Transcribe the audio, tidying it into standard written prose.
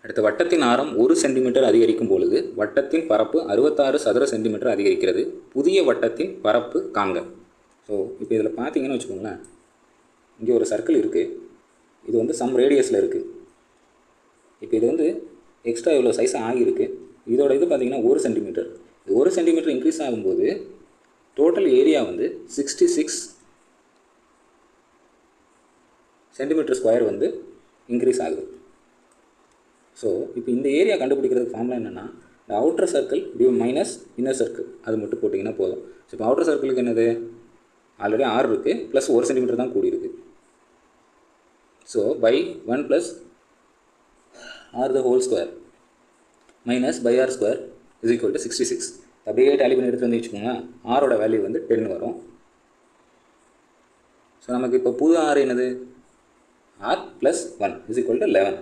அடுத்து வட்டத்தின் ஆரம் 1 சென்டிமீட்டர் அதிகரிக்கும் பொழுது வட்டத்தின் பரப்பு 66 சதுர சென்டிமீட்டர் அதிகரிக்கிறது. புதிய வட்டத்தின் பரப்பு காண்க. ஸோ இப்போ இதில் பார்த்தீங்கன்னு வச்சுக்கோங்களேன், இங்கே ஒரு சர்க்கிள் இருக்குது, இது வந்து சம் ரேடியஸில் இருக்குது. இப்போ இது வந்து எக்ஸ்ட்ரா இவ்வளோ சைஸ் ஆகியிருக்கு. இதோட இது பார்த்திங்கன்னா 1 சென்டிமீட்டர். இது 1 சென்டிமீட்டர் இன்க்ரீஸ் ஆகும்போது டோட்டல் ஏரியா வந்து 66 சென்டிமீட்டர் ஸ்கொயர் வந்து இன்க்ரீஸ் ஆகுது. ஸோ இப்போ இந்த ஏரியா கண்டுபிடிக்கிறதுக்கு ஃபார்முலா என்னென்னா, இந்த outer circle minus inner circle அது மட்டும் போட்டிங்கன்னா போதும். ஸோ இப்போ அவுட்டர் சர்க்கிளுக்கு என்னது, ஆல்ரெடி 6 இருக்குது, ப்ளஸ் 1 சென்டிமீட்டர் தான் கூடியிருக்கு. So pi 1 plus r the whole square minus pi r square is equal to 66. அப்படியே டேலி பண்ணி எடுத்து வந்து வச்சுக்கோங்க, ஆரோட வேல்யூ வந்து 10 வரும். ஸோ நமக்கு இப்போ புது ஆர் என்னது, r + 1 இஸ் ஈக்குவல் டு 11.